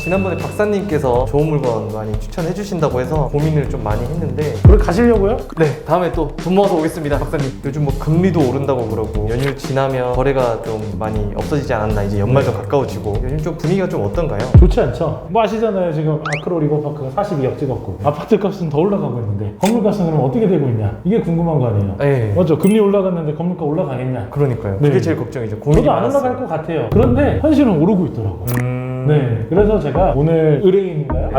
지난번에 박사님께서 좋은 물건 많이 추천해 주신다고 해서 고민을 좀 많이 했는데 그걸 가시려고요? 네, 다음에 또 돈 모아서 오겠습니다. 박사님, 요즘 뭐 금리도 오른다고 그러고 연휴 지나면 거래가 좀 많이 없어지지 않았나. 이제 연말도 가까워지고 요즘 좀 분위기가 좀 어떤가요? 좋지 않죠? 뭐 아시잖아요. 지금 아크로 리버파크가 42억 찍었고 아파트 값은 더 올라가고 있는데 건물 값은 그럼 어떻게 되고 있냐, 이게 궁금한 거 아니에요? 네, 맞죠? 금리 올라갔는데 건물가 올라가겠냐? 그러니까요. 네. 그게 제일 걱정이죠. 고민이 저도 안 많았어요. 올라갈 것 같아요. 그런데 현실은 오르고 있더라고. 네, 그래서 제가 오늘 의뢰인인가요?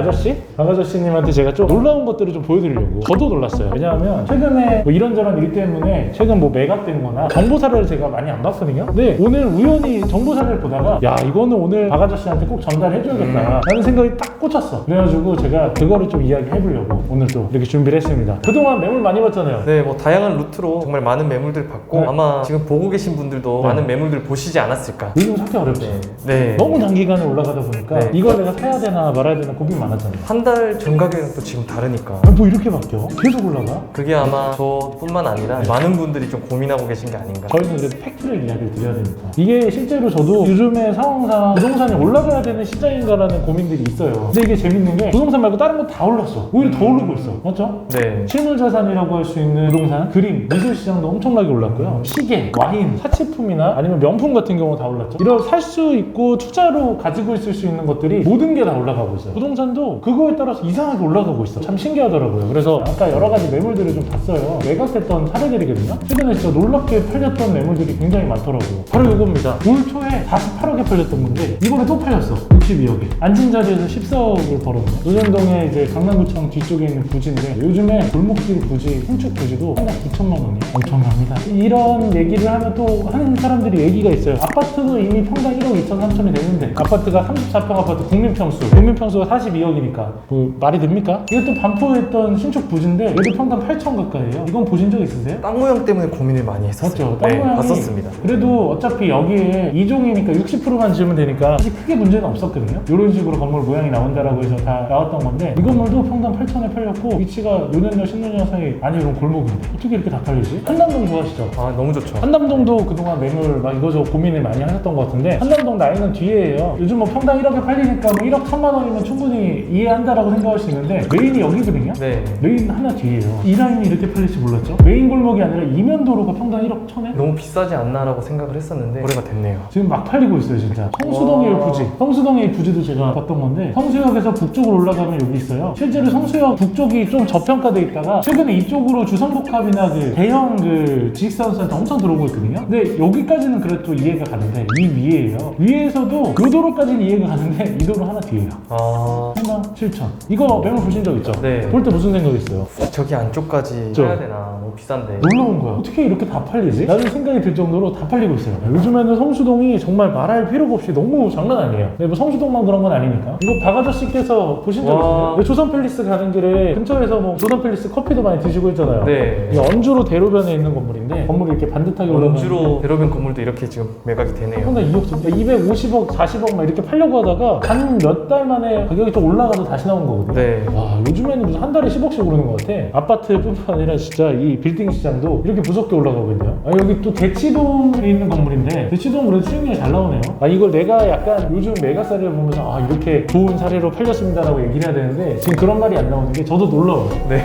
아저씨님한테 제가 좀 놀라운 것들을 좀 보여드리려고. 저도 놀랐어요. 왜냐하면 최근에 뭐 이런저런 일 때문에 최근 뭐 매각된 거나 정보 사례를 제가 많이 안 봤거든요. 근데 오늘 우연히 정보 사례를 보다가 야, 이거는 오늘 아저씨한테 꼭 전달해줘야겠다 라는 생각이 딱 꽂혔어. 그래가지고 제가 그거를 좀 이야기해보려고 오늘 또 이렇게 준비를 했습니다. 그동안 매물 많이 봤잖아요. 네, 뭐 다양한 루트로 정말 많은 매물들 봤고, 네. 아마 지금 보고 계신 분들도 네. 많은 매물들 보시지 않았을까. 요즘 사기 어렵지. 네. 너무 단기간에 올라가다 보니까 네. 이걸 내가 사야 되나 말아야 되나 고민 많았잖아요. 한 달 전 가격이랑 또 지금 다르니까. 뭐 이렇게 바뀌어? 계속 올라가? 그게 아마 저뿐만 아니라 많은 분들이 좀 고민하고 계신 게 아닌가. 저희는 그래도 팩트를 이야기를 드려야 되니까. 이게 실제로 저도 요즘의 상황상 부동산이 올라가야 되는 시장인가라는 고민들이 있어요. 근데 이게 재밌는 게 부동산 말고 다른 거 다 올랐어. 오히려 더 오르고 있어. 맞죠? 네. 실물자산이라고 할 수 있는 부동산, 그림, 미술시장도 엄청나게 올랐고요. 시계, 와인, 사치품이나 아니면 명품 같은 경우 다 올랐죠. 이런 살 수 있고 투자로 가지고 있을 수 있는 것들이 모든 게 다 올라가고 있어요. 부동산도 그거에 따라서 이상하게 올라가고 있어. 참 신기하더라고요. 그래서 아까 여러 가지 매물들을 좀 봤어요. 매각했던 사례들이거든요. 최근에 진짜 놀랍게 팔렸던 매물들이 굉장히 많더라고요. 바로 이겁니다. 올 초에 48억에 팔렸던 건데 이번에 또 팔렸어. 62억에. 앉은 자리에서 14억을 벌었네. 노년동에 이제 강남구청 뒤쪽에 있는 부지인데 요즘에 골목길 부지, 신축 부지도 하나 9천만 원이에요. 엄청납니다. 이런 얘기를 하면 또 하는 사람들이 얘기가 있어요. 아파트도 이미 평당 1억 2천 3천이 됐는데 아파트가 34평 아파트 국민평수가 42억이니까 뭐 말이 됩니까? 이게 또 반포에 있던 신축 부지인데 얘도 평당 8천 가까이에요. 이건 보신 적 있으세요? 땅 모양 때문에 고민을 많이 했었어요. 맞죠? 땅 네, 모양이 봤었습니다. 그래도 어차피 여기에 2종이니까 60%만 지으면 되니까 사실 크게 문제는 없었거든요. 이런 식으로 건물 모양이 나온다라고 해서 다 나왔던 건데 이 건물도 평당 8천에 팔렸고 위치가 노년역 신논역 사이. 아니 이런 골목인데 어떻게 이렇게 다 팔리지? 한남동 좋아하시죠? 아, 너무 좋죠. 한남동도 그동안 매물 막 이거저거 고민을 많이 하셨던 것 같은데 한남동 라인은 뒤에예요. 요즘 뭐 평당 1억에 팔리니까 뭐 1억 1천만 원이면 충분히 이해한다라고 생각할 수 있는데 메인이 여기거든요. 네. 메인 하나 뒤에요. 이 라인이 이렇게 팔릴지 몰랐죠? 메인 골목이 아니라 이면도로가 평당 1억 1천에 너무 비싸지 않나라고 생각을 했었는데 거래가 됐네요. 지금 막 팔리고 있어요 진짜. 성수동의 와. 부지, 성수동의 부지도 제가 봤던 건데 성수역에서 북쪽으로 올라가면 여기 있어요. 실제로 성수역 북쪽이 좀 저평가돼 있다가 최근에 이쪽으로 주성복합이나 그 대형 그 지식산업센터 엄청 들어오고 있거든요. 근데 여기까지는 그래도 이해가 가는데 이 위에예요. 위에서도 요 도로까지는 이해가 가는데 이 도로 하나 뒤에요. 아, 3만 7천. 이거 매물 보신 적 있죠? 네. 볼 때 무슨 생각 있어요? 저기 안쪽까지 저. 해야 되나. 너무 비싼데. 놀라운 거야. 어떻게 이렇게 다 팔리지? 라는 생각이 들 정도로 다 팔리고 있어요. 요즘에는 성수동이 정말 말할 필요가 없이 너무 장난 아니에요. 근데 뭐 성수동만 그런 건 아니니까. 이거 박 아저씨께서 보신 적 와. 있어요? 조선 팰리스 가는 길에 근처에서 뭐 조선 팰리스 커피도 많이 드시고 있잖아요. 네. 이게 언주로 대로변에 있는 건물인데 건물이 이렇게 반듯하게 원주로 대로변 건물도 이렇게 지금 매각이 되네요. 평당 2억 정도, 250억, 40억 막 이렇게 팔려고 하다가 한 몇 달 만에 가격이 좀 올라가서 다시 나온 거거든요. 네. 와, 요즘에는 무슨 한 달에 10억씩 오르는 것 같아. 아파트뿐만 아니라 진짜 이 빌딩 시장도 이렇게 무섭게 올라가고 있네요. 아, 여기 또 대치동에 있는 건물인데 대치동 그래도 수익률이 잘 나오네요. 아, 이걸 내가 약간 요즘 매각 사례를 보면서 아, 이렇게 좋은 사례로 팔렸습니다라고 얘기를 해야 되는데 지금 그런 말이 안 나오는 게 저도 놀라워요. 네.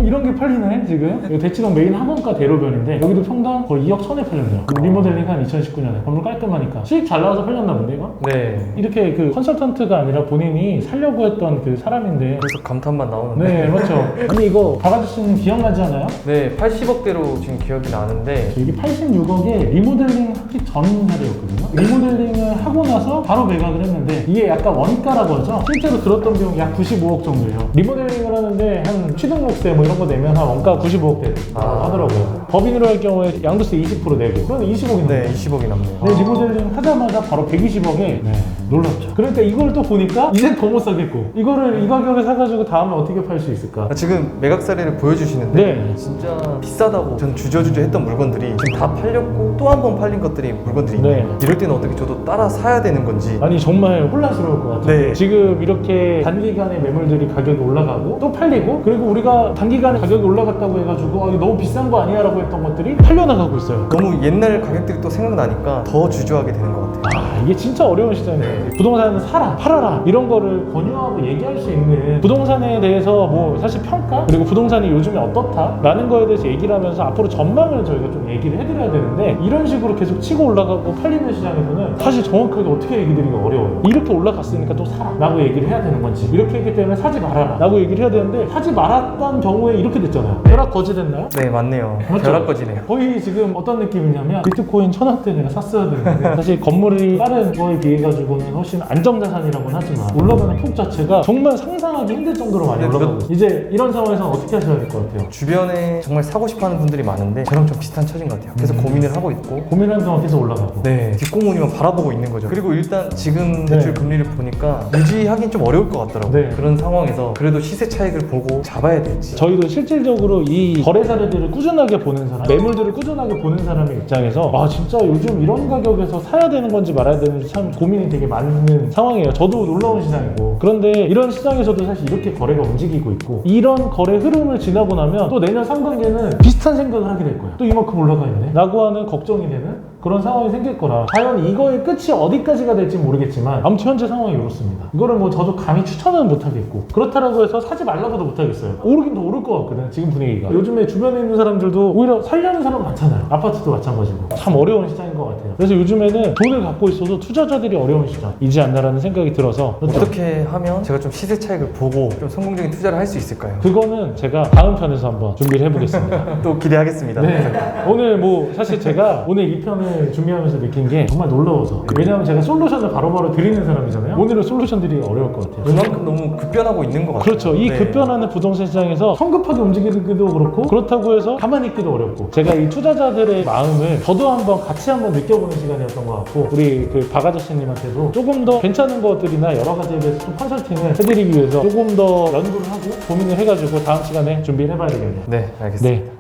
이런 게 팔리네 지금. 여기 대치동 메인 학원가 대로변인데 여기도 평당 거의 2억 1천에 팔렸네요. 리모델링 한 2019년에 건물 깔끔하니까 수익 잘 나와서 팔렸나 본데 이거? 네. 이렇게 그 컨설턴트가 아니라 본인이 살려고 했던 그 사람인데. 그래서 감탄만 나오는데. 네, 맞죠. 아니 이거 박 아저씨는 기억나지 않아요? 네, 80억대로 지금 기억이 나는데. 이게 86억에 리모델링 하기 전 사례였거든요. 리모델링을 하고 나서 바로 매각을 했는데 이게 약간 원가라고 하죠. 실제로 들었던 비용이 약 95억 정도예요. 리모델링을 하는데 한 취등록세 뭐 이런 거 내면 한 원가 95억대 하더라고요. 법인으로 할 경우에 양도세 20% 내고 그러면 20억이 네, 나와요. 20억이 남네요. 네, 리모델링 하자마자 바로 120억에 네, 놀랍죠. 그러니까 이걸 또 보니까 이제 더 못 사겠고 이거를 이 가격에 사가지고 다음에 어떻게 팔 수 있을까? 아, 지금 매각 사례를 보여주시는데 네. 진짜 비싸다고 전 주저주저 했던 물건들이 지금 다 팔렸고 또 한 번 팔린 것들이 물건들이 있네요. 네. 이럴 때는 어떻게 저도 따라 사야 되는 건지. 아니 정말 혼란스러울 것 같아요. 네. 지금 이렇게 단기간에 매물들이 가격이 올라가고 또 팔리고 그리고 우리가 단기간에 가격이 올라갔다고 해가지고 아, 이거 너무 비싼 거 아니야 라고 했던 것들이 팔려나가고 있어요. 너무 옛날 가격들이 또 생각나니까 더 주저하게 되는 것 같아요. 아, 이게 진짜 어려운 시장이에요. 부동산은 사라, 팔아라 이런 거를 권유하고 얘기할 수 있는 부동산에 대해서 뭐 사실 평가 그리고 부동산이 요즘에 어떻다라는 거에 대해서 얘기를 하면서 앞으로 전망을 저희가 좀 얘기를 해드려야 되는데 이런 식으로 계속 치고 올라가고 팔리는 시장에서는 사실 정확하게 어떻게 얘기 드리기가 어려워요. 이렇게 올라갔으니까 또 사라 라고 얘기를 해야 되는 건지 이렇게 했기 때문에 사지 말아라 라고 얘기를 해야 되는데 사지 말았던 경우에 이렇게 됐잖아요. 벼락 거지됐나요? 네, 맞네요. 맞죠? 벼락거지네요. 거의 지금 어떤 느낌이냐면 비트코인 1000원대 내가 샀어야 되는데 사실 건물이 다른 거에 비해 가지고는 훨씬 안정자산이라고는 하지만 올라가는 폭 자체가 정말 상상하기 힘들 정도로 많이 네, 올라가고 있어요. 이제 이런 상황에서는 어떻게 하셔야 될 것 같아요? 주변에 정말 사고 싶어하는 분들이 많은데 저랑 좀 비슷한 처진 것 같아요. 계속 고민을 하고 있고 고민하는 동안 계속 올라가고 네, 뒷공무니만 바라보고 있는 거죠. 그리고 일단 지금 네. 대출 금리를 보니까 유지하긴 좀 어려울 것 같더라고요. 네. 그런 상황에서 그래도 시세 차익을 보고 잡아야 될지. 저희도 실질적으로 이 거래 사례들을 꾸준하게 보는 사람, 매물들을 꾸준하게 보는 사람의 입장에서 아 진짜 요즘 이런 가격에서 사야 되는 건지 말아야 되는지 참 고민이 되게 많은 상황이에요. 저도 놀라운 시장이고 그런데 이런 시장에서도 사실 이렇게 거래가 움직이고 있고 이런 거래 흐름을 지나고 나면 또 내년 상반기에는 비슷한 생각을 하게 될 거예요. 또 이만큼 올라가 있네 라고 하는 걱정이 되는 그런 상황이 생길 거라 과연 이거의 끝이 어디까지가 될지 모르겠지만 아무튼 현재 상황이 이렇습니다. 이거를 뭐 저도 감히 추천은 못하겠고 그렇다라고 해서 사지 말라고도 못하겠어요. 오르긴 더 오를 것 같거든 지금 분위기가. 요즘에 주변에 있는 사람들도 오히려 살려는 사람 많잖아요. 아파트도 마찬가지고 참 어려운 시장인 것 같아요. 그래서 요즘에는 돈을 갖고 있어도 투자자들이 어려운 시장이지 않나라는 생각이 들어서 어떻게 하면 제가 좀 시세 차익을 보고 좀 성공적인 투자를 할 수 있을까요? 그거는 제가 다음 편에서 한번 준비를 해보겠습니다. 또 기대하겠습니다. 네. 오늘 뭐 사실 제가 오늘 이 편을 준비하면서 느낀 게 정말 놀라워서 왜냐하면 제가 솔루션을 바로바로 드리는 사람이잖아요. 오늘은 솔루션들이 어려울 것 같아요. 그만큼 너무 급변하고 있는 것 같아요. 그렇죠. 이 네. 급변하는 부동산 시장에서 성급하게 움직이기도 그렇고 그렇다고 해서 가만히 있기도 어렵고 제가 이 투자자들의 마음을 저도 한번 같이 한번 느껴보는 시간이었던 것 같고 우리 그 박 아저씨님한테도 조금 더 괜찮은 것들이나 여러 가지에 대해서 좀 컨설팅을 해드리기 위해서 조금 더 연구를 하고 고민을 해가지고 다음 시간에 준비를 해봐야 되겠네요. 네, 알겠습니다. 네.